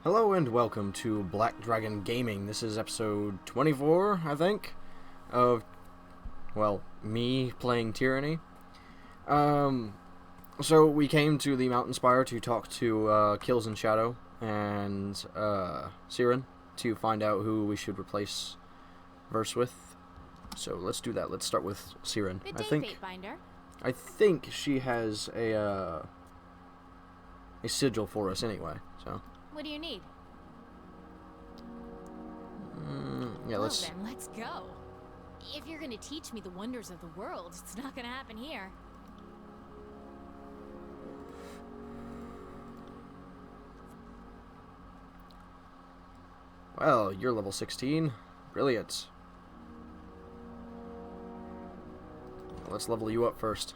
Hello and welcome to Black Dragon Gaming. This is episode 24, I think, of, well, me playing Tyranny. So we came to the Mountain Spire to talk to Kills and Shadow and Siren to find out who we should replace Verse with. So let's do that. Let's start with Siren. Good day, Fatebinder. I think she has a sigil for us anyway, so... What do you need? Yeah, well, then, let's go. If you're gonna teach me the wonders of the world, it's not gonna happen here. Well, you're level 16. Brilliant. Let's level you up first.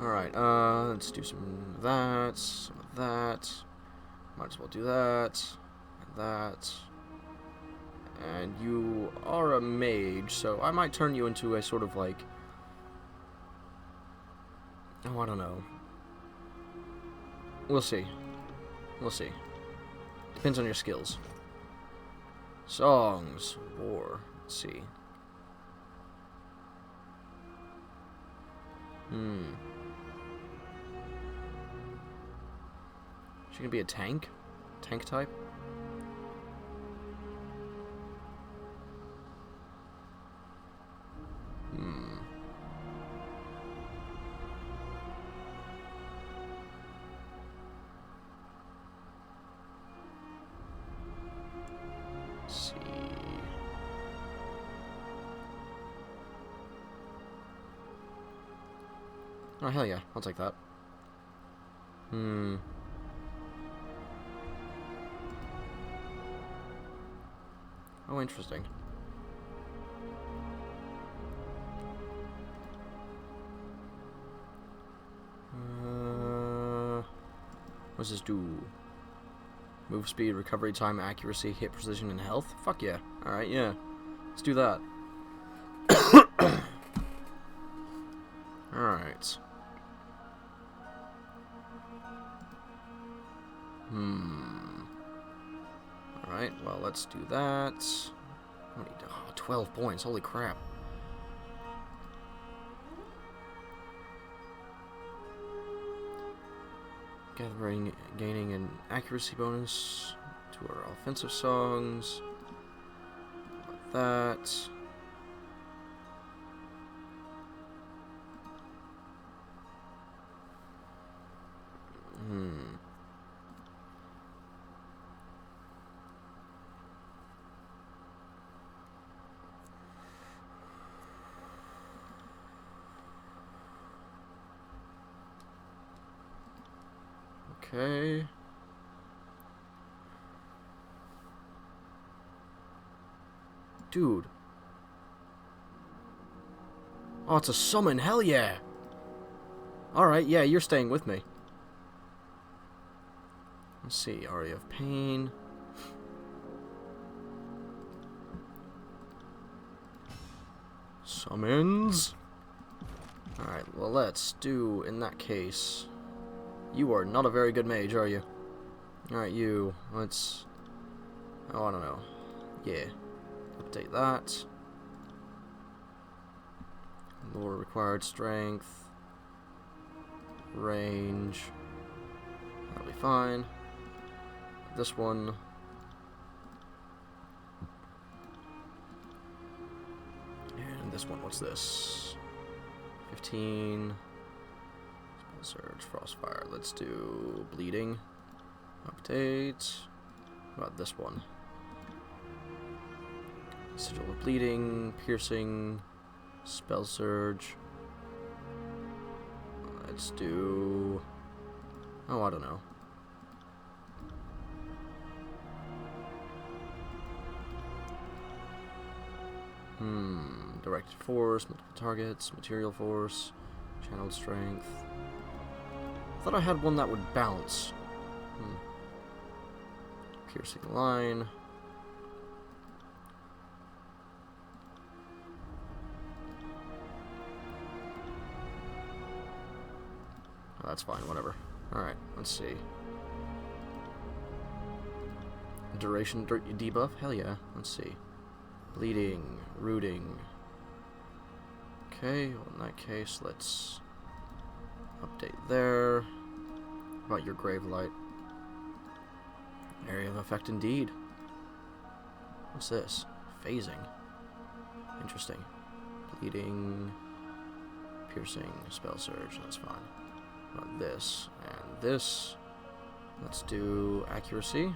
Alright, let's do some of that, some of that. Might as well do that, and that. And you are a mage, so I might turn you into a sort of like... Oh, I don't know. We'll see. We'll see. Depends on your skills. Songs. War. Let's see. Is she gonna be a tank? Tank type? Let's see. Oh, hell yeah. I'll take that. Oh, interesting. What does this do? Move speed, recovery time, accuracy, hit precision, and health? Fuck yeah. Alright, yeah. Let's do that. Alright. Alright, well, let's do that. How many? Oh, 12 points. Holy crap. Gaining an accuracy bonus to our offensive songs. Like that. Okay. Dude. Oh, it's a summon. Hell yeah. Alright, yeah, you're staying with me. Let's see. Aria of Pain. Summons. Alright, well, let's do, in that case... You are not a very good mage, are you? Alright, you. Let's... Oh, I don't know. Yeah. Update that. Lower required strength. Range. That'll be fine. This one. And this one, what's this? 15... Surge, Frostfire. Let's do Bleeding. Update. What about this one? Sigil of Bleeding, Piercing, Spell Surge. Let's do... Oh, I don't know. Directed Force, multiple targets, Material Force, Channeled Strength. I thought I had one that would bounce. Piercing Line. Oh, that's fine, whatever. Alright, let's see. Duration debuff? Hell yeah. Let's see. Bleeding. Rooting. Okay, well in that case, let's update there. How about your Grave Light? Area of effect indeed. What's this? Phasing. Interesting. Bleeding. Piercing. Spell Surge. That's fine. How about this and this? Let's do accuracy.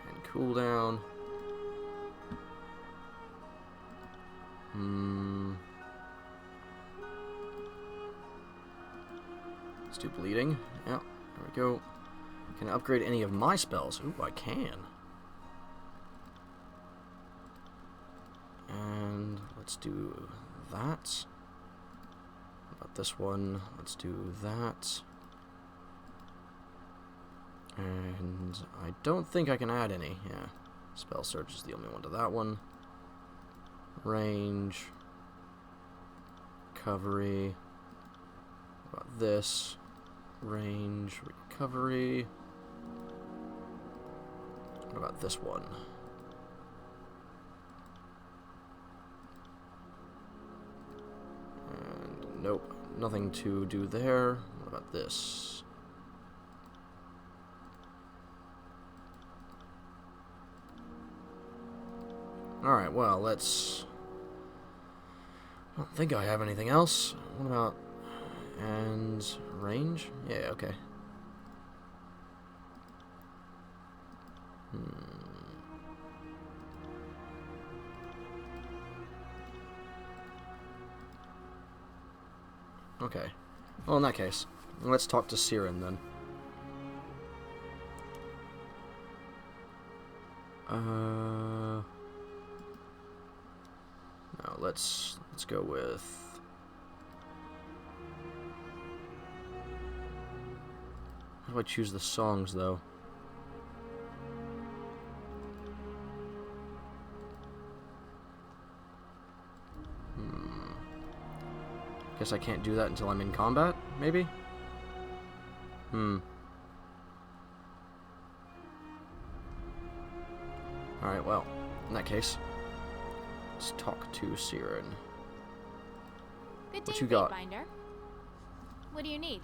And cooldown. Let's do bleeding. Yeah, there we go. Can I upgrade any of my spells? Ooh, I can. And let's do that. How about this one? Let's do that. And I don't think I can add any. Yeah, Spell Surge is the only one to that one. Range. Recovery. How about this? Range. Recovery. What about this one? And nope, nothing to do there. What about this? Alright, well, let's... I don't think I have anything else. What about... and... range? Yeah, okay. Okay. Well, in that case, let's talk to Siren then. No, let's go with... How do I choose the songs, though? Guess I can't do that until I'm in combat, maybe? Alright, well, in that case, let's talk to Siren. Good day, What you got? Fatebinder. What do you need?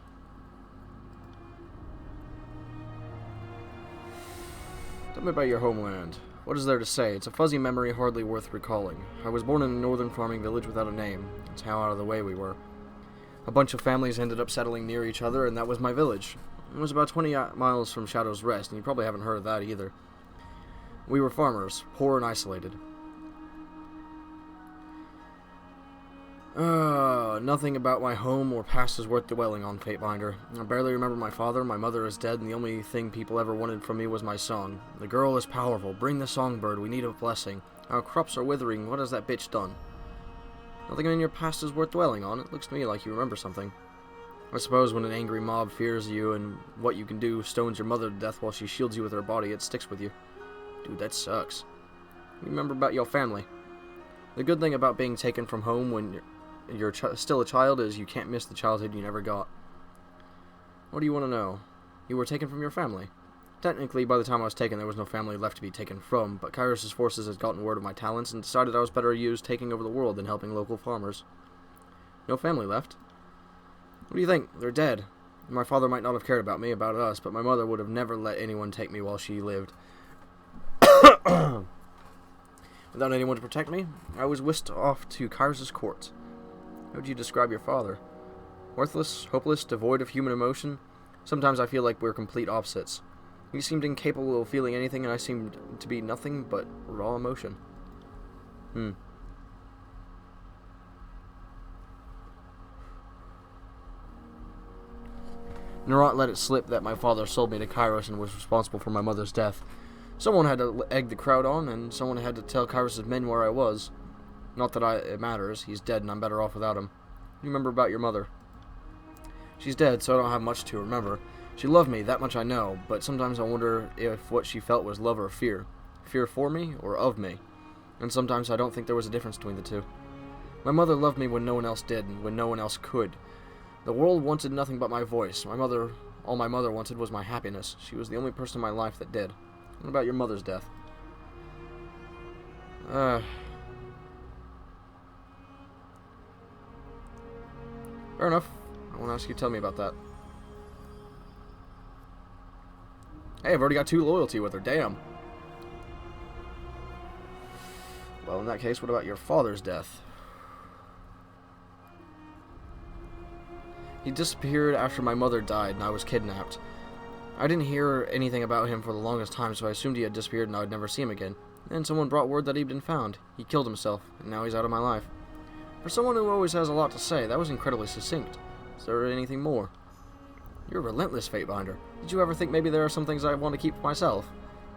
Tell me about your homeland. What is there to say? It's a fuzzy memory hardly worth recalling. I was born in a northern farming village without a name. That's how out of the way we were. A bunch of families ended up settling near each other, and that was my village. It was about 20 miles from Shadow's Rest, and you probably haven't heard of that either. We were farmers, poor and isolated. Nothing about my home or past is worth dwelling on, Fatebinder. I barely remember my father, my mother is dead, and the only thing people ever wanted from me was my song. The girl is powerful, bring the songbird, we need a blessing. Our crops are withering, what has that bitch done? Nothing in your past is worth dwelling on, it looks to me like you remember something. I suppose when an angry mob fears you and what you can do stones your mother to death while she shields you with her body, it sticks with you. Dude, that sucks. You remember about your family. The good thing about being taken from home when you're still a child is you can't miss the childhood you never got. What do you want to know? You were taken from your family. Technically, by the time I was taken, there was no family left to be taken from, but Kairos' forces had gotten word of my talents and decided I was better used taking over the world than helping local farmers. No family left? What do you think? They're dead. My father might not have cared about me, about us, but my mother would have never let anyone take me while she lived. Without anyone to protect me, I was whisked off to Kairos' court. How would you describe your father? Worthless, hopeless, devoid of human emotion? Sometimes I feel like we're complete opposites. He seemed incapable of feeling anything, and I seemed to be nothing but raw emotion. Narat let it slip that my father sold me to Kairos and was responsible for my mother's death. Someone had to egg the crowd on, and someone had to tell Kairos' men where I was. Not that it matters. He's dead, and I'm better off without him. You remember about your mother? She's dead, so I don't have much to remember. She loved me, that much I know, but sometimes I wonder if what she felt was love or fear. Fear for me, or of me. And sometimes I don't think there was a difference between the two. My mother loved me when no one else did, and when no one else could. The world wanted nothing but my voice. All my mother wanted was my happiness. She was the only person in my life that did. What about your mother's death? Fair enough. I won't ask you to tell me about that. Hey, I've already got 2 loyalty with her. Damn. Well, in that case, what about your father's death? He disappeared after my mother died and I was kidnapped. I didn't hear anything about him for the longest time, so I assumed he had disappeared and I would never see him again. Then someone brought word that he'd been found. He killed himself, and now he's out of my life. For someone who always has a lot to say, that was incredibly succinct. Is there anything more? You're a relentless, Fatebinder. Did you ever think maybe there are some things I want to keep for myself?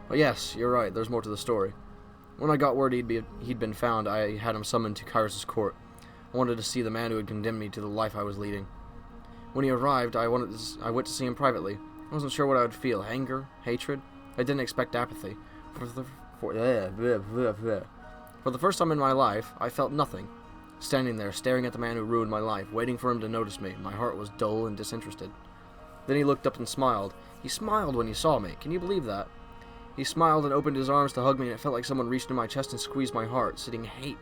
Well, yes, you're right, there's more to the story. When I got word he'd been found, I had him summoned to Kyrus' court. I wanted to see the man who had condemned me to the life I was leading. When he arrived, I went to see him privately. I wasn't sure what I would feel, anger, hatred. I didn't expect apathy. For the first time in my life, I felt nothing. Standing there, staring at the man who ruined my life, waiting for him to notice me, my heart was dull and disinterested. Then he looked up and smiled. He smiled when he saw me. Can you believe that? He smiled and opened his arms to hug me, and it felt like someone reached in my chest and squeezed my heart, sending hate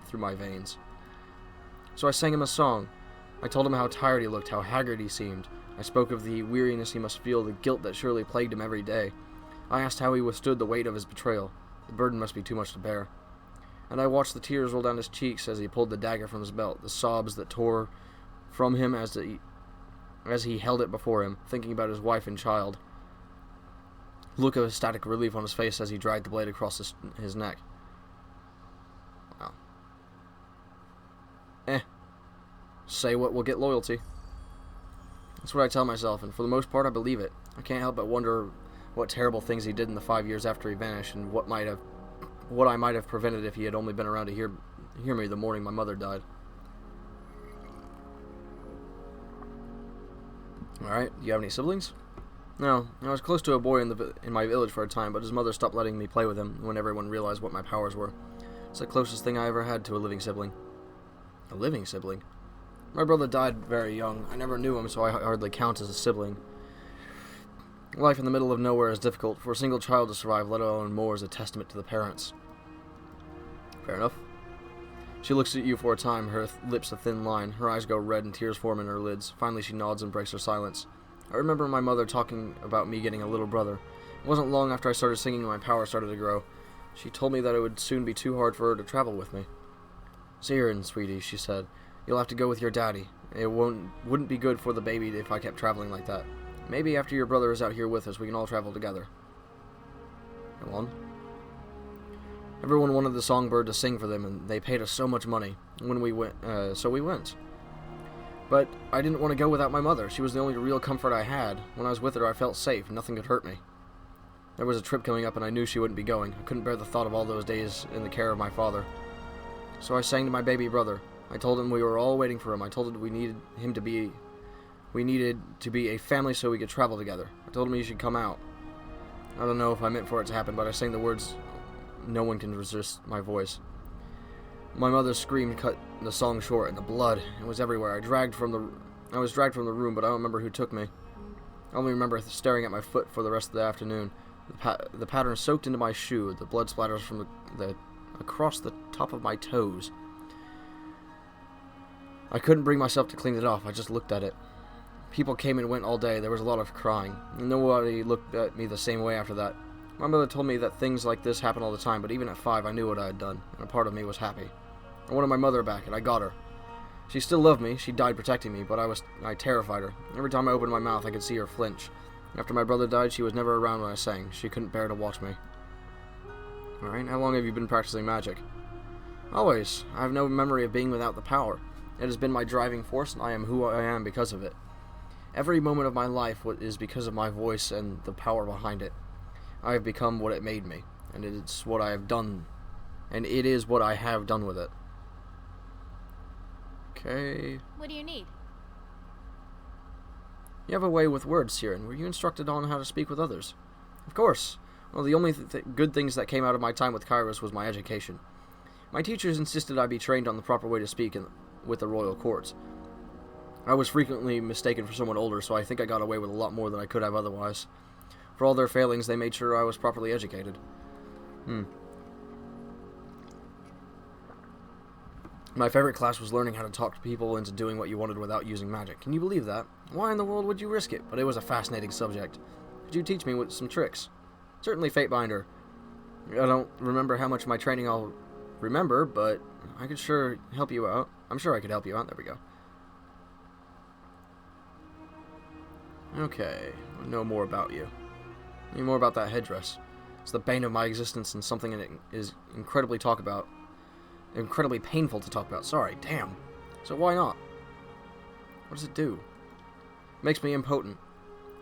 through my veins. So I sang him a song. I told him how tired he looked, how haggard he seemed. I spoke of the weariness he must feel, the guilt that surely plagued him every day. I asked how he withstood the weight of his betrayal. The burden must be too much to bear. And I watched the tears roll down his cheeks as he pulled the dagger from his belt, the sobs that tore from him as he held it before him, thinking about his wife and child. Look of ecstatic relief on his face as he dragged the blade across his neck. Wow. Say what will get loyalty. That's what I tell myself, and for the most part I believe it. I can't help but wonder what terrible things he did in the 5 years after he vanished, and what I might have prevented if he had only been around to hear me the morning my mother died. Alright, do you have any siblings? No, I was close to a boy in my village for a time, but his mother stopped letting me play with him when everyone realized what my powers were. It's the closest thing I ever had to a living sibling. A living sibling? My brother died very young. I never knew him, so I hardly count as a sibling. Life in the middle of nowhere is difficult. For a single child to survive, let alone more, is a testament to the parents. Fair enough. She looks at you for a time, her lips a thin line. Her eyes go red and tears form in her lids. Finally she nods and breaks her silence. I remember my mother talking about me getting a little brother. It wasn't long after I started singing my power started to grow. She told me that it would soon be too hard for her to travel with me. Tyranny, sweetie, she said. You'll have to go with your daddy. It wouldn't be good for the baby if I kept traveling like that. Maybe after your brother is out here with us, we can all travel together. Go on. Everyone wanted the songbird to sing for them, and they paid us so much money when we went. So we went. But I didn't want to go without my mother. She was the only real comfort I had. When I was with her, I felt safe. Nothing could hurt me. There was a trip coming up, and I knew she wouldn't be going. I couldn't bear the thought of all those days in the care of my father. So I sang to my baby brother. I told him we were all waiting for him. I told him we needed to be a family so we could travel together. I told him he should come out. I don't know if I meant for it to happen, but I sang the words. No one can resist my voice. My mother's scream cut the song short, and the blood, it was everywhere. I was dragged from the room, but I don't remember who took me. I only remember staring at my foot for the rest of the afternoon. The pattern soaked into my shoe. The blood splatters from across the top of my toes. I couldn't bring myself to clean it off. I just looked at it. People came and went all day. There was a lot of crying. Nobody looked at me the same way after that. My mother told me that things like this happen all the time, but even at 5, I knew what I had done, and a part of me was happy. I wanted my mother back, and I got her. She still loved me. She died protecting me, but I terrified her. Every time I opened my mouth, I could see her flinch. After my brother died, she was never around when I sang. She couldn't bear to watch me. Alright, how long have you been practicing magic? Always. I have no memory of being without the power. It has been my driving force, and I am who I am because of it. Every moment of my life is because of my voice and the power behind it. I have become what it made me, and it's what I have done, and it is what I have done with it. Okay. What do you need? You have a way with words, Tyranny. Were you instructed on how to speak with others? Of course. Well, the only good things that came out of my time with Kyrus was my education. My teachers insisted I be trained on the proper way to speak with the royal courts. I was frequently mistaken for someone older, so I think I got away with a lot more than I could have otherwise. For all their failings, they made sure I was properly educated. My favorite class was learning how to talk people into doing what you wanted without using magic. Can you believe that? Why in the world would you risk it? But it was a fascinating subject. Could you teach me with some tricks? Certainly, Fatebinder. I don't remember how much of my training I'll remember, but I could sure help you out. I'm sure I could help you out. There we go. Okay, I know more about you. I know more about that headdress. It's the bane of my existence and something that is incredibly painful to talk about. Sorry, damn. So why not? What does it do? It makes me impotent.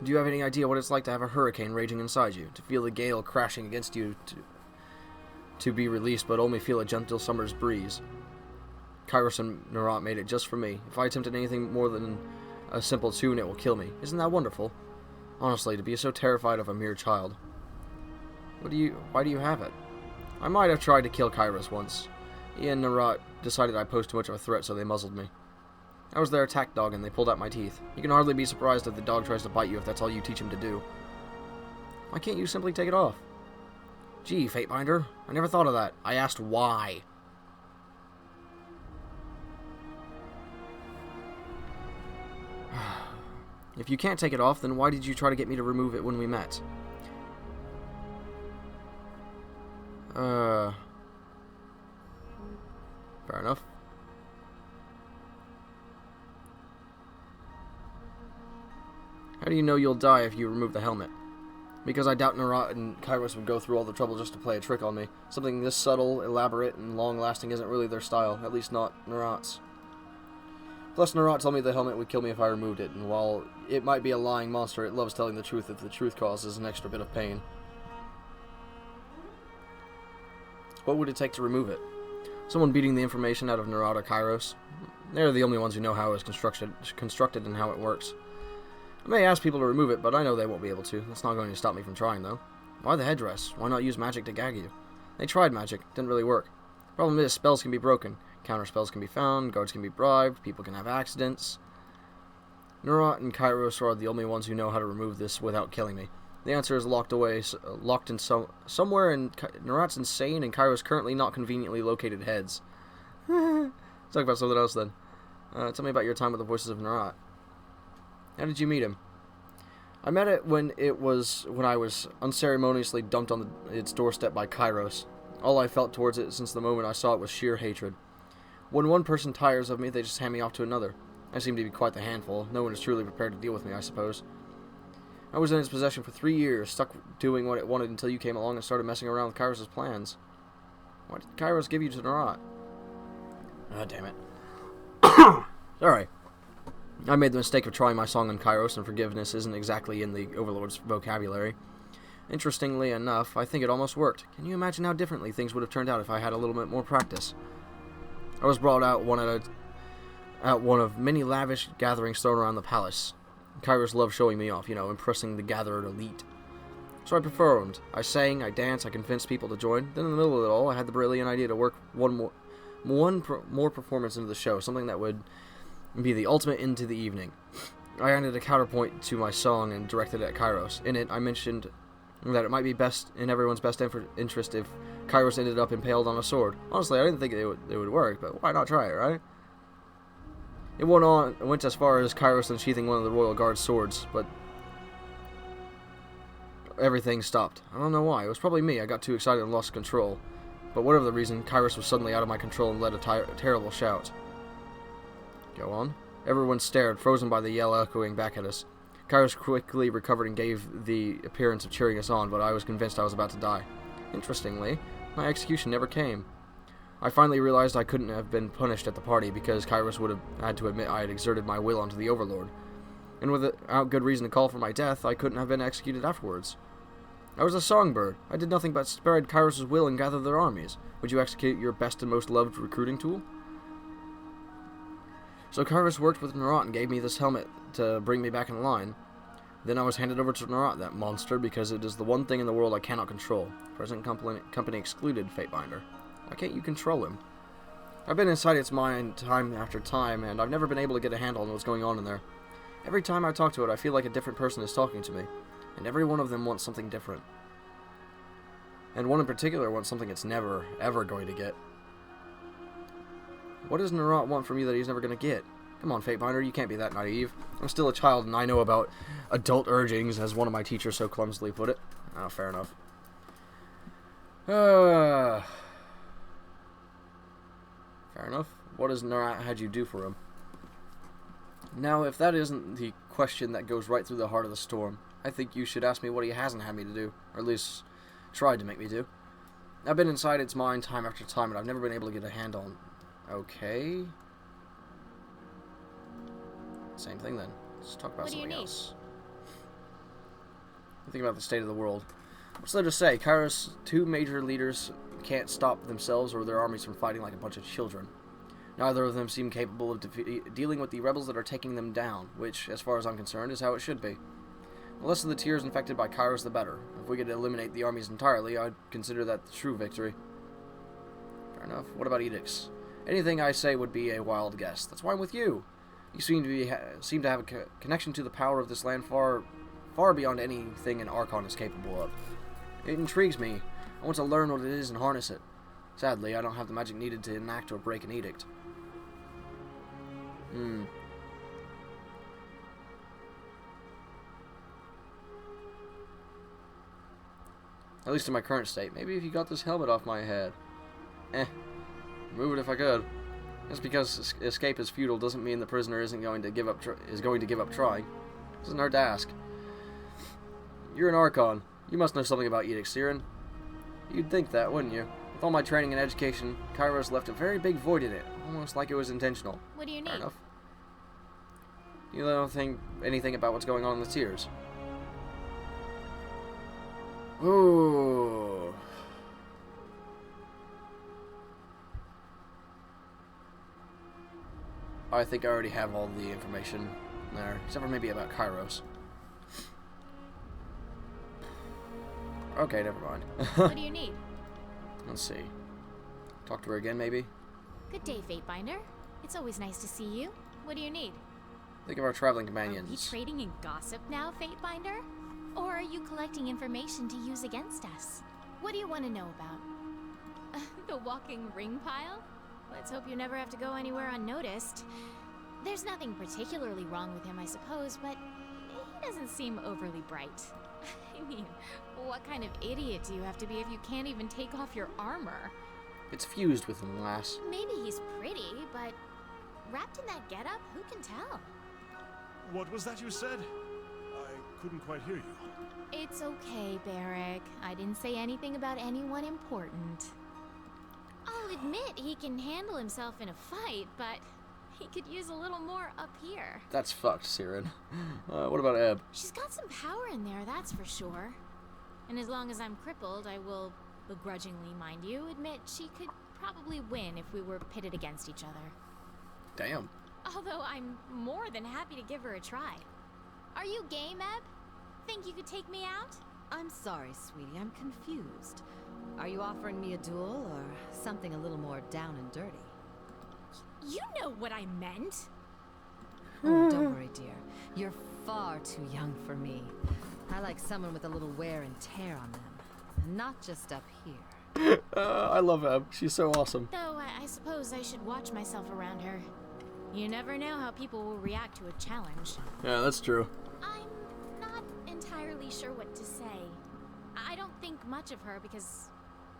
Do you have any idea what it's like to have a hurricane raging inside you? To feel the gale crashing against you to be released, but only feel a gentle summer's breeze. Kairos and Narat made it just for me. If I attempted anything more than a simple tune, it will kill me. Isn't that wonderful? Honestly, to be so terrified of a mere child. Why do you have it? I might have tried to kill Kairos once. He and Narat decided I posed too much of a threat, so they muzzled me. I was their attack dog, and they pulled out my teeth. You can hardly be surprised if the dog tries to bite you if that's all you teach him to do. Why can't you simply take it off? Gee, Fatebinder, I never thought of that. I asked why. If you can't take it off, then why did you try to get me to remove it when we met? Fair enough. How do you know you'll die if you remove the helmet? Because I doubt Narat and Kairos would go through all the trouble just to play a trick on me. Something this subtle, elaborate, and long-lasting isn't really their style, at least not Narat's. Plus, Narat told me the helmet would kill me if I removed it, and while it might be a lying monster, it loves telling the truth if the truth causes an extra bit of pain. What would it take to remove it? Someone beating the information out of Narat or Kairos? They're the only ones who know how it is constructed and how it works. I may ask people to remove it, but I know they won't be able to. That's not going to stop me from trying, though. Why the headdress? Why not use magic to gag you? They tried magic. Didn't really work. Problem is, spells can be broken. Counter spells can be found. Guards can be bribed. People can have accidents. Narat and Kairos are the only ones who know how to remove this without killing me. The answer is locked in somewhere in Narat's insane and Kairos' currently not conveniently located heads. Talk about something else then. Tell me about your time with the Voices of Narat. How did you meet him? I met it when I was unceremoniously dumped on its doorstep by Kairos. All I felt towards it since the moment I saw it was sheer hatred. When one person tires of me, they just hand me off to another. I seem to be quite the handful. No one is truly prepared to deal with me, I suppose. I was in its possession for 3 years, stuck doing what it wanted until you came along and started messing around with Kairos' plans. Why did Kairos give you to Narat? Ah, damn it. Sorry. I made the mistake of trying my song on Kairos, and forgiveness isn't exactly in the Overlord's vocabulary. Interestingly enough, I think it almost worked. Can you imagine how differently things would have turned out if I had a little bit more practice? I was brought out at one of many lavish gatherings thrown around the palace. Kairos loved showing me off, impressing the gathered elite. So I performed. I sang, I danced, I convinced people to join. Then in the middle of it all, I had the brilliant idea to work one more performance into the show, something that would be the ultimate end to the evening. I added a counterpoint to my song and directed it at Kairos. In it, I mentioned that it might be best in everyone's best interest if Kairos ended up impaled on a sword. Honestly, I didn't think it would work, but why not try it, right? It went as far as Kairos unsheathing one of the Royal Guard's swords, but everything stopped. I don't know why. It was probably me. I got too excited and lost control. But whatever the reason, Kairos was suddenly out of my control and led a terrible shout. Go on. Everyone stared, frozen by the yell echoing back at us. Kairos quickly recovered and gave the appearance of cheering us on, but I was convinced I was about to die. Interestingly, my execution never came. I finally realized I couldn't have been punished at the party because Kairos would have had to admit I had exerted my will onto the Overlord. And without good reason to call for my death, I couldn't have been executed afterwards. I was a songbird. I did nothing but spread Kairos' will and gather their armies. Would you execute your best and most loved recruiting tool? So Kairos worked with Narat and gave me this helmet to bring me back in line. Then I was handed over to Narat, that monster, because it is the one thing in the world I cannot control. Present company excluded, Fatebinder. Why can't you control him? I've been inside its mind time after time, and I've never been able to get a handle on what's going on in there. Every time I talk to it, I feel like a different person is talking to me, and every one of them wants something different. And one in particular wants something it's never, ever going to get. What does Nerat want from you that he's never going to get? Come on, Fatebinder, you can't be that naive. I'm still a child, and I know about adult urgings, as one of my teachers so clumsily put it. Oh, fair enough. Fair enough. What has Nerat had you do for him? Now, if that isn't the question that goes right through the heart of the storm, I think you should ask me what he hasn't had me to do, or at least tried to make me do. I've been inside its mind time after time, and I've never been able to get a handle on... Okay. Same thing then. Let's talk about something else. Think about the state of the world. What's there to say? Kairos' two major leaders can't stop themselves or their armies from fighting like a bunch of children. Neither of them seem capable of dealing with the rebels that are taking them down, which, as far as I'm concerned, is how it should be. The less of the tiers infected by Kairos, the better. If we could eliminate the armies entirely, I'd consider that the true victory. Fair enough. What about edicts? Anything I say would be a wild guess. That's why I'm with you. You seem to have a connection to the power of this land far beyond anything an Archon is capable of. It intrigues me. I want to learn what it is and harness it. Sadly, I don't have the magic needed to enact or break an edict. At least in my current state. Maybe if you got this helmet off my head. Remove it if I could. Just because escape is futile doesn't mean the prisoner isn't going to give up trying. It doesn't hurt to ask. You're an Archon. You must know something about edicts, Tyranny. You'd think that, wouldn't you? With all my training and education, Kairos left a very big void in it, almost like it was intentional. What do you need? Fair enough. You don't think anything about what's going on in the tiers? Ooh. I think I already have all the information there, except for maybe about Kairos. Okay, never mind. What do you need? Let's see. Talk to her again, maybe? Good day, Fatebinder. It's always nice to see you. What do you need? Think of our traveling Are companions. you trading in gossip now, Fatebinder? Or are you collecting information to use against us? What do you want to know about? The walking ring pile? Let's hope you never have to go anywhere unnoticed. There's nothing particularly wrong with him, I suppose, but he doesn't seem overly bright. I mean, what kind of idiot do you have to be if you can't even take off your armor? It's fused with him, lass. Maybe he's pretty, but wrapped in that getup, who can tell? What was that you said? I couldn't quite hear you. It's okay, Barrick. I didn't say anything about anyone important. I'll admit he can handle himself in a fight, but he could use a little more up here. That's fucked, Siren. What about Ebb? She's got some power in there, that's for sure. And as long as I'm crippled, I will, begrudgingly mind you, admit she could probably win if we were pitted against each other. Damn. Although I'm more than happy to give her a try. Are you game, Ebb? Think you could take me out? I'm sorry, sweetie. I'm confused. Are you offering me a duel or something a little more down and dirty? You know what I meant. Oh, don't worry, dear. You're far too young for me. I like someone with a little wear and tear on them. Not just up here. I love Ebb. She's so awesome. Though I suppose I should watch myself around her. You never know how people will react to a challenge. Yeah, that's true. I'm not entirely sure what to say. I don't think much of her because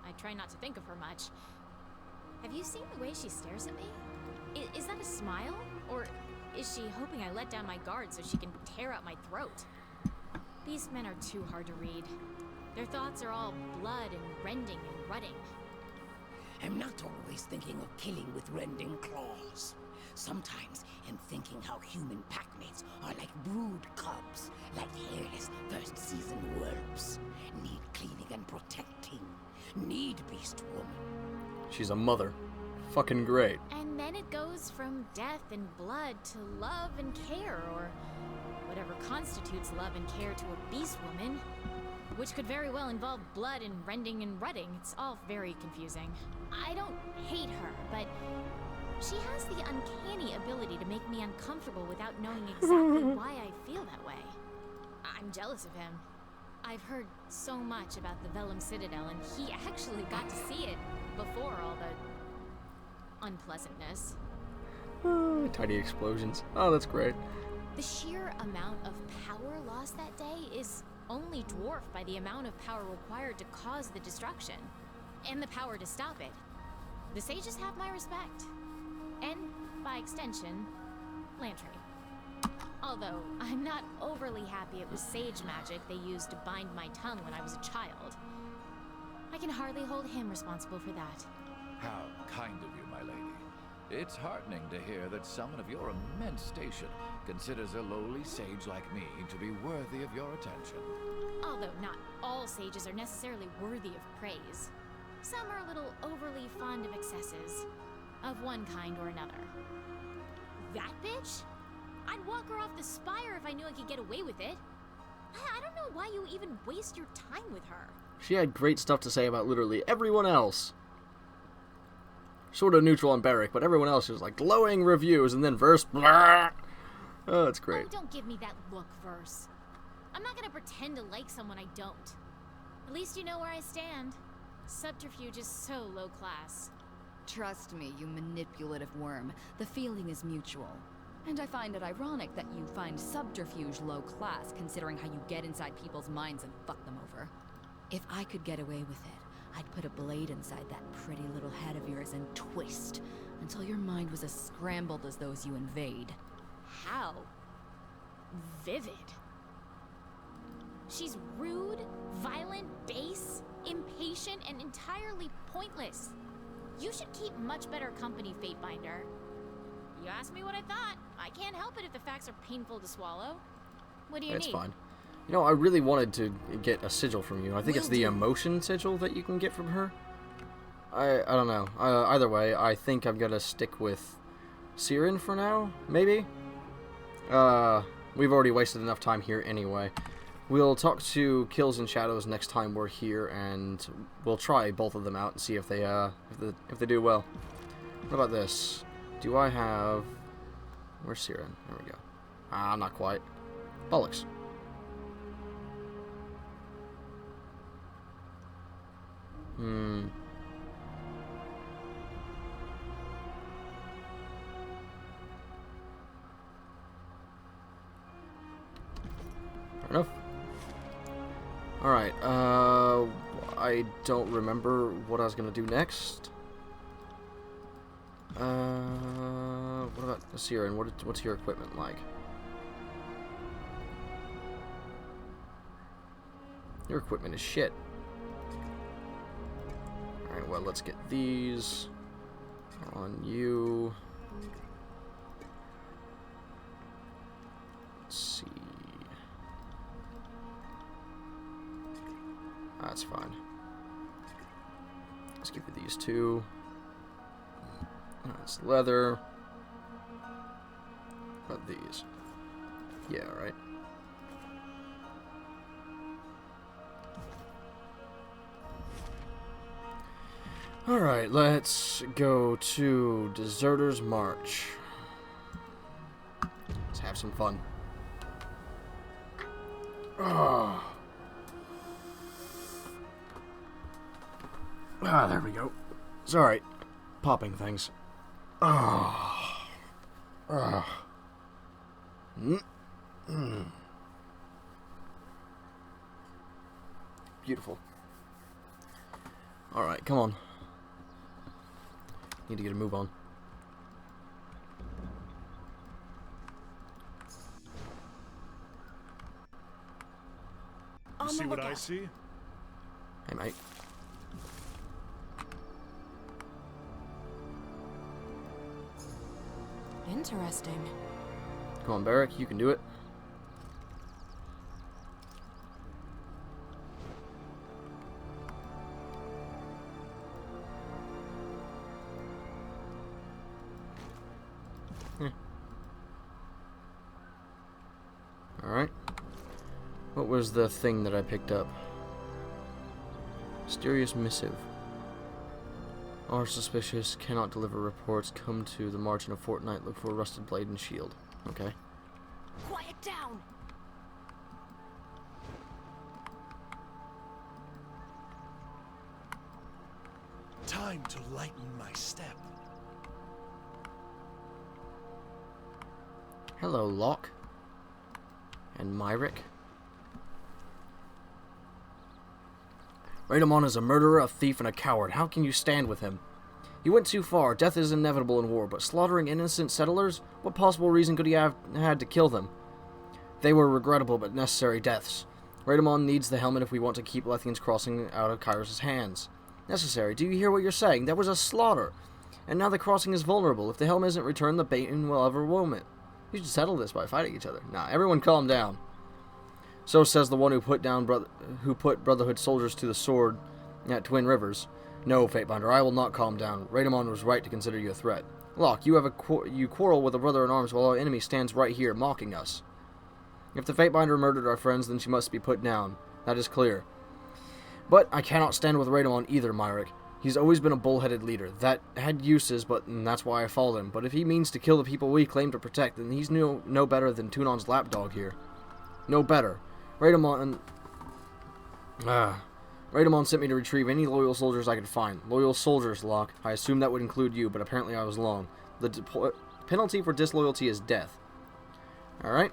I try not to think of her much. Have you seen the way she stares at me? Is that a smile? Or is she hoping I let down my guard so she can tear out my throat? These men are too hard to read. Their thoughts are all blood and rending and rutting. I'm not always thinking of killing with rending claws. Sometimes I'm thinking how human packmates are like brood cubs, like hairless first-season whelps. Need cleaning and protecting. Need beast woman. She's a mother. Fucking great. And then it goes from death and blood to love and care, or whatever constitutes love and care to a beast woman, which could very well involve blood and rending and rutting. It's all very confusing. I don't hate her, but she has the uncanny ability to make me uncomfortable without knowing exactly why I feel that way. I'm jealous of him. I've heard so much about the Vellum Citadel, and he actually got to see it before all the unpleasantness. Tiny explosions. Oh, that's great. The sheer amount of power lost that day is only dwarfed by the amount of power required to cause the destruction, and the power to stop it. The sages have my respect. And, by extension, Lantry. Although, I'm not overly happy it was sage magic they used to bind my tongue when I was a child. I can hardly hold him responsible for that. How kind of you, my lady. It's heartening to hear that someone of your immense station considers a lowly sage like me to be worthy of your attention. Although not all sages are necessarily worthy of praise. Some are a little overly fond of excesses, of one kind or another. That bitch? I'd walk her off the spire if I knew I could get away with it. I don't know why you even waste your time with her. She had great stuff to say about literally everyone else. Sort of neutral on Barrick, but everyone else was like glowing reviews, and then Verse. Blah. Oh, that's great. Oh, don't give me that look, Verse. I'm not gonna pretend to like someone I don't. At least you know where I stand. Subterfuge is so low class. Trust me, you manipulative worm. The feeling is mutual. And I find it ironic that you find subterfuge low class, considering how you get inside people's minds and fuck them over. If I could get away with it, I'd put a blade inside that pretty little head of yours and twist until your mind was as scrambled as those you invade. How vivid. She's rude, violent, base, impatient, and entirely pointless. You should keep much better company, Fatebinder. You asked me what I thought. I can't help it if the facts are painful to swallow. What do you need? That's fine. You know, I really wanted to get a sigil from you. I think it's the emotion sigil that you can get from her. I don't know. Either way, I think I'm gonna stick with Siren for now, maybe? We've already wasted enough time here anyway. We'll talk to Kills and Shadows next time we're here, and we'll try both of them out and see if they do well. What about this? Do I have... Where's Siren? There we go. Not quite. Bollocks. Fair enough. Alright, I don't remember what I was gonna do next. What about Siren? What's your equipment like? Your equipment is shit. Alright, well, let's get these on you. Let's see. That's fine. Let's give you these two. That's leather. What about these? Yeah, right. Alright, let's go to Deserter's March. Let's have some fun. There we go. It's alright. Popping things. Beautiful. Alright, come on. Need to get a move on. You see what I see? Hey, mate. Interesting. Come on, Barrick, you can do it. Alright. What was the thing that I picked up? Mysterious missive. Are suspicious, cannot deliver reports, come to the margin of fortnight, look for a rusted blade and shield. Okay. Quiet down! Time to lighten my step. Hello, Locke. And Myrick. Raidamon is a murderer, a thief, and a coward. How can you stand with him? He went too far. Death is inevitable in war, but slaughtering innocent settlers? What possible reason could he have had to kill them? They were regrettable but necessary deaths. Raidamon needs the helmet if we want to keep Lethian's crossing out of Kairos' hands. Necessary. Do you hear what you're saying? That was a slaughter. And now the crossing is vulnerable. If the helmet isn't returned, the Baton will overwhelm it. You should settle this by fighting each other. Nah, everyone calm down. So says the one who put Brotherhood soldiers to the sword at Twin Rivers. No, Fatebinder, I will not calm down. Raidamon was right to consider you a threat. Locke, you quarrel with a brother in arms while our enemy stands right here, mocking us. If the Fatebinder murdered our friends, then she must be put down. That is clear. But I cannot stand with Raidamon either, Myrick. He's always been a bull-headed leader. That had uses, but that's why I followed him. But if he means to kill the people we claim to protect, then he's no better than Tunon's lapdog here. No better. Raidamon sent me to retrieve any loyal soldiers I could find. Loyal soldiers, Locke. I assumed that would include you, but apparently I was wrong. The penalty for disloyalty is death. Alright.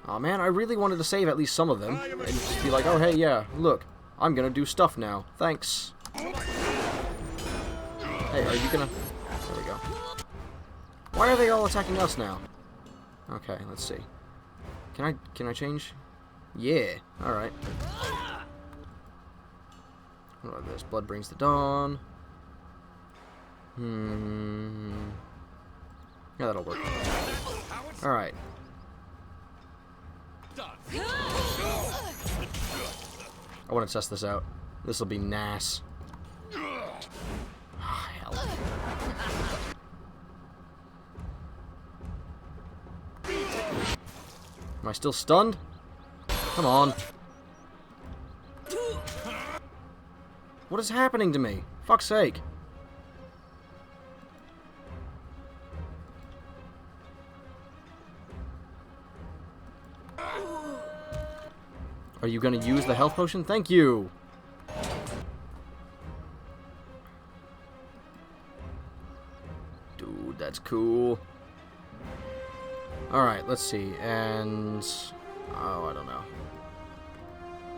Aw, man, I really wanted to save at least some of them. And just be like, oh, hey, yeah, look. I'm gonna do stuff now. Thanks. Hey, are you gonna... There we go. Why are they all attacking us now? Okay, let's see. Can I change? Yeah. Alright. What about this? Blood brings the dawn. Yeah, that'll work. Alright. I want to test this out. This will be nice. Oh, hell. Am I still stunned? Come on. What is happening to me? Fuck's sake. Are you gonna use the health potion? Thank you! Dude, that's cool. Alright, let's see. And... oh, I don't know.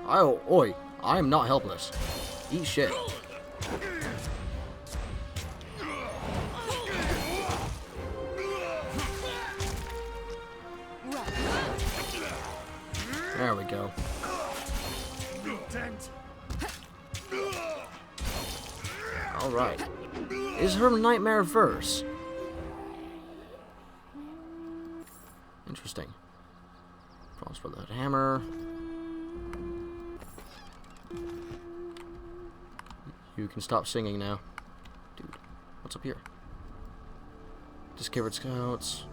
Oh, oi. I am not helpless. Eat shit. There we go. Alright. Is her nightmare verse? Interesting. Promise for that hammer. You can stop singing now. Dude, what's up here? Discovered scouts.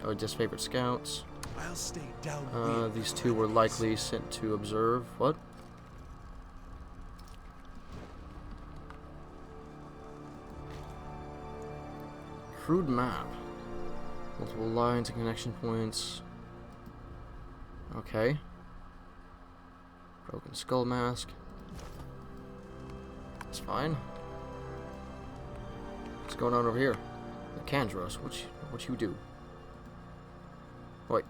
Oh, disfavored scouts. I'll stay down. These two were likely sent to observe. What? Crude map. Multiple lines and connection points. Okay. Broken skull mask. That's fine. What's going on over here? The Kandros. What you do? Wait.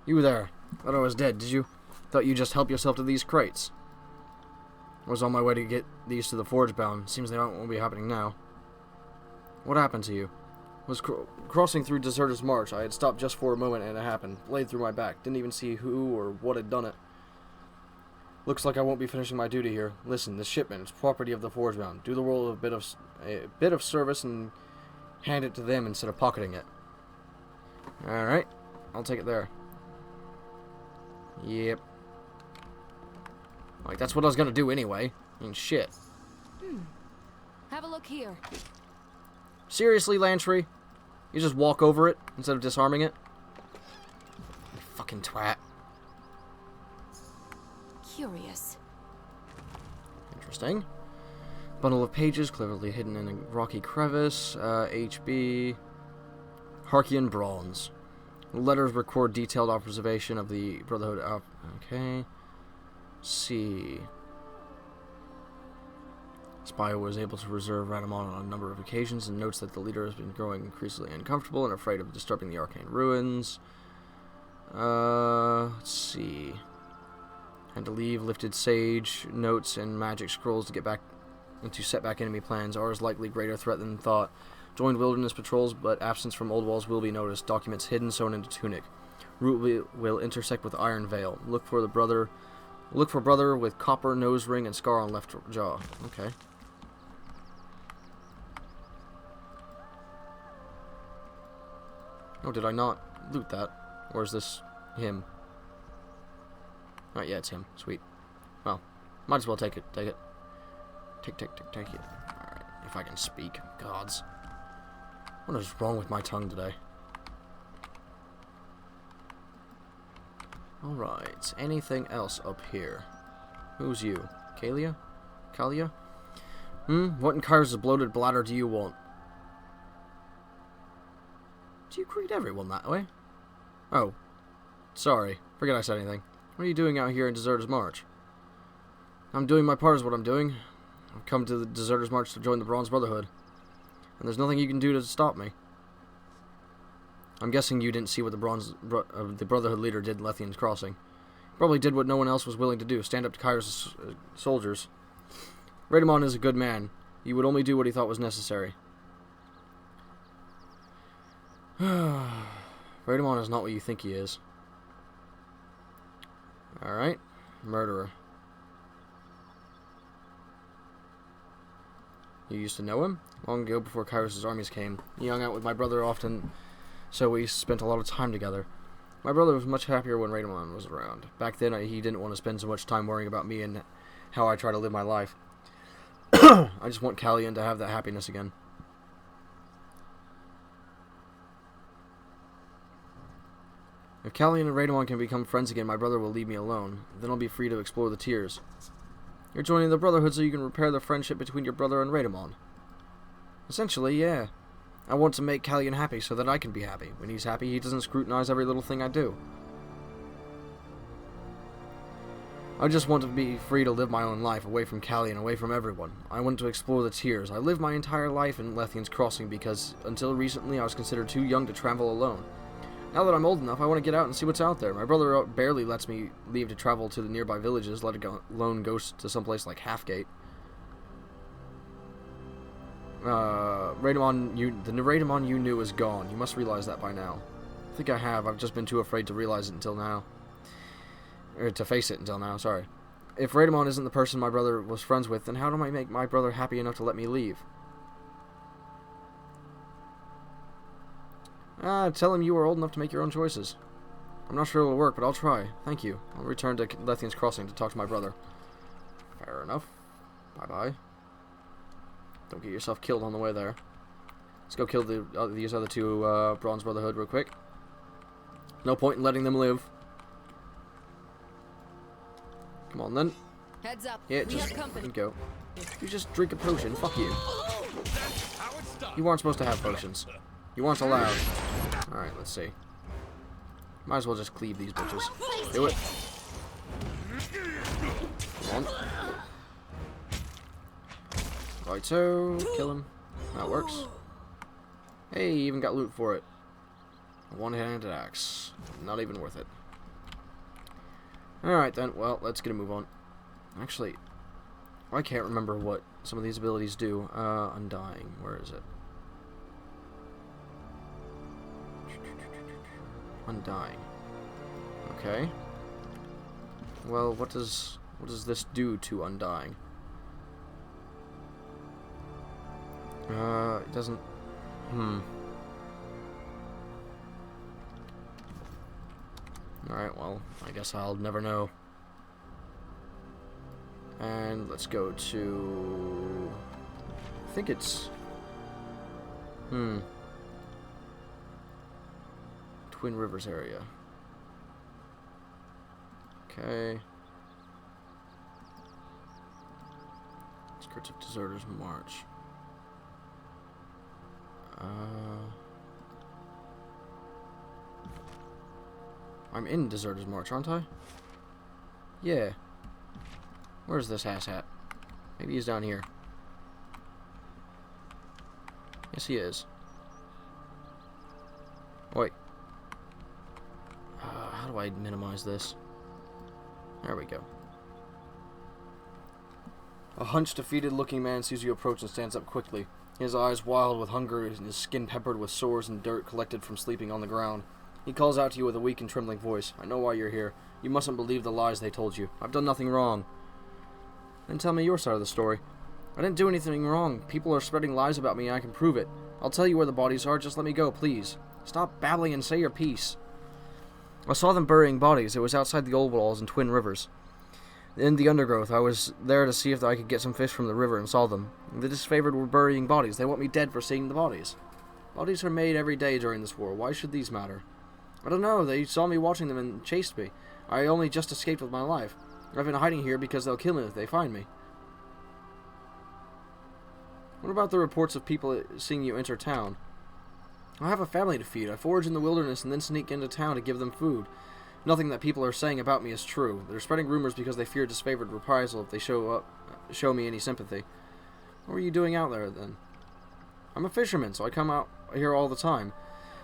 You there. Thought I was dead, did you? Thought you just help yourself to these crates. I was on my way to get these to the Forge Bound. Seems they won't be happening now. What happened to you? Was crossing through Deserter's March. I had stopped just for a moment and it happened. Blade through my back. Didn't even see who or what had done it. Looks like I won't be finishing my duty here. Listen, this shipment is property of the Forge Bound. Do the world a bit of service and hand it to them instead of pocketing it. Alright. I'll take it there. Yep. Like, that's what I was gonna do anyway. I mean, shit. Have a look here. Seriously, Lantry? You just walk over it instead of disarming it? You fucking twat. Curious. Interesting. Bundle of pages, cleverly hidden in a rocky crevice. HB. Harkian bronze. Letters record detailed observation of the Brotherhood. Okay. C. Spy was able to reserve Radamon on a number of occasions and notes that the leader has been growing increasingly uncomfortable and afraid of disturbing the arcane ruins. Let's see. Had to leave, lifted sage, notes, and magic scrolls to get back to set back enemy plans. R is likely greater threat than thought. Joined wilderness patrols, but absence from old walls will be noticed. Documents hidden, sewn into tunic. Route will intersect with Iron Veil. Look for brother with copper nose ring and scar on left jaw. Okay. Oh, did I not loot that? Or is this him? Oh, yeah, it's him. Sweet. Well, might as well take it. Take it. Take it. Alright, if I can speak. Gods. What is wrong with my tongue today? Alright, anything else up here? Who's you? Kalia? Kalia? What in Kairos' bloated bladder do you want? Do you greet everyone that way? Oh. Sorry. Forget I said anything. What are you doing out here in Deserter's March? I'm doing my part is what I'm doing. I've come to the Deserter's March to join the Bronze Brotherhood. And there's nothing you can do to stop me. I'm guessing you didn't see what the Brotherhood leader did in Lethian's Crossing. He probably did what no one else was willing to do, stand up to Kairos' soldiers. Radamon is a good man. He would only do what he thought was necessary. Radamon is not what you think he is. Alright. Murderer. You used to know him? Long ago, before Kairos' armies came. He hung out with my brother often, so we spent a lot of time together. My brother was much happier when Radamon was around. Back then, he didn't want to spend so much time worrying about me and how I try to live my life. I just want Callian to have that happiness again. If Callian and Radamon can become friends again, my brother will leave me alone. Then I'll be free to explore the tiers. You're joining the Brotherhood so you can repair the friendship between your brother and Radamon. Essentially, yeah. I want to make Callian happy so that I can be happy. When he's happy, he doesn't scrutinize every little thing I do. I just want to be free to live my own life, away from Callian, away from everyone. I want to explore the tiers. I lived my entire life in Lethian's Crossing because, until recently, I was considered too young to travel alone. Now that I'm old enough, I want to get out and see what's out there. My brother barely lets me leave to travel to the nearby villages, let alone go to someplace like Halfgate. The Radamon you knew is gone. You must realize that by now. I think I have. I've just been too afraid to realize it until now. Or to face it until now, sorry. If Radamon isn't the person my brother was friends with, then how do I make my brother happy enough to let me leave? Tell him you are old enough to make your own choices. I'm not sure it'll work, but I'll try. Thank you. I'll return to Lethian's Crossing to talk to my brother. Fair enough. Bye-bye. Don't get yourself killed on the way there. Let's go kill these other two Bronze Brotherhood real quick. No point in letting them live. Come on, then. Heads up. Yeah, We just have company. go. You just drink a potion. Fuck you. You weren't supposed to have potions. You weren't allowed. Alright, let's see. Might as well just cleave these bitches. Do it. Come on. Right, so kill him. That works. Hey, even got loot for it. A one-handed axe. Not even worth it. Alright then, well, let's get a move on. Actually, I can't remember what some of these abilities do. Undying. Where is it? Undying. Okay. Well, what does this do to Undying? It doesn't... Alright, well, I guess I'll never know. And let's go to... I think it's... Twin Rivers area. Okay. Outskirts of Deserters March. I'm in Deserters March, aren't I? Yeah. Where's this ass at? Maybe he's down here. Yes, he is. Wait. How do I minimize this? There we go. A hunched, defeated-looking man sees you approach and stands up quickly. His eyes wild with hunger and his skin peppered with sores and dirt collected from sleeping on the ground. He calls out to you with a weak and trembling voice. I know why you're here. You mustn't believe the lies they told you. I've done nothing wrong. Then tell me your side of the story. I didn't do anything wrong. People are spreading lies about me and I can prove it. I'll tell you where the bodies are. Just let me go, please. Stop babbling and say your piece. I saw them burying bodies. It was outside the old walls in Twin Rivers. In the undergrowth, I was there to see if I could get some fish from the river and saw them. The disfavored were burying bodies. They want me dead for seeing the bodies. Bodies are made every day during this war. Why should these matter? I don't know. They saw me watching them and chased me. I only just escaped with my life. I've been hiding here because they'll kill me if they find me. What about the reports of people seeing you enter town? I have a family to feed. I forage in the wilderness and then sneak into town to give them food. Nothing that people are saying about me is true. They're spreading rumors because they fear disfavored reprisal if they show me any sympathy. What are you doing out there, then? I'm a fisherman, so I come out here all the time.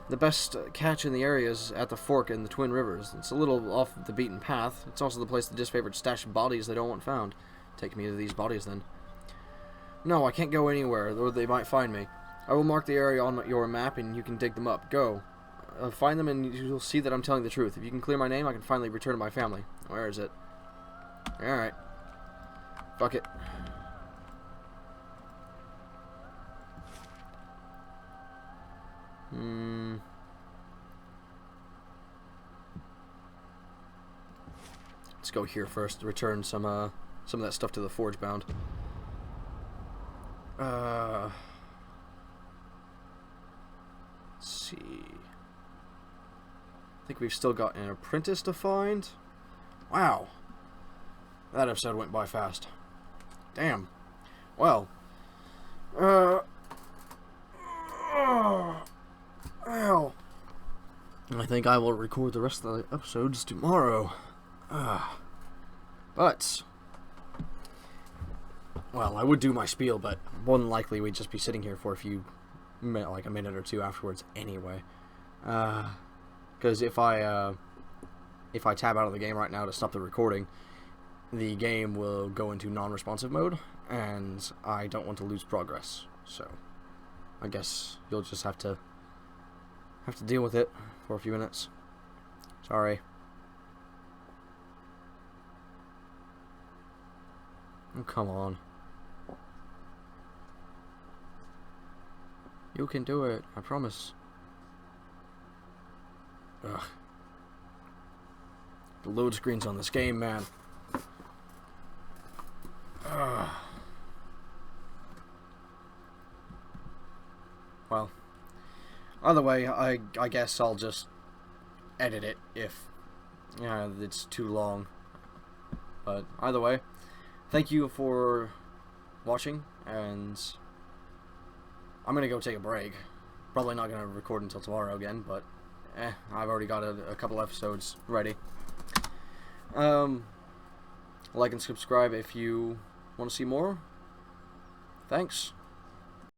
The best catch in the area is at the fork in the Twin Rivers. It's a little off the beaten path. It's also the place the disfavored stash bodies they don't want found. Take me to these bodies, then. No, I can't go anywhere, or they might find me. I will mark the area on your map, and you can dig them up. Go. Find them, and you'll see that I'm telling the truth. If you can clear my name, I can finally return to my family. Where is it? Alright. Fuck it. Let's go here first. Return some of that stuff to the Forge Bound. Let's see. I think we've still got an apprentice to find. Wow. That episode went by fast. Damn. Well. Well. I think I will record the rest of the episodes tomorrow. But. Well, I would do my spiel, but more than likely we'd just be sitting here for a minute or two afterwards anyway. Because if I tab out of the game right now to stop the recording, the game will go into non-responsive mode, and I don't want to lose progress. So, I guess you'll just have to deal with it for a few minutes. Sorry. Oh, come on. You can do it, I promise. Ugh. The load screens on this game, man. Ugh. Well, either way, I guess I'll just edit it if it's too long. But either way, thank you for watching, and I'm gonna go take a break. Probably not gonna record until tomorrow again, but I've already got a couple episodes ready. Like and subscribe if you want to see more. Thanks.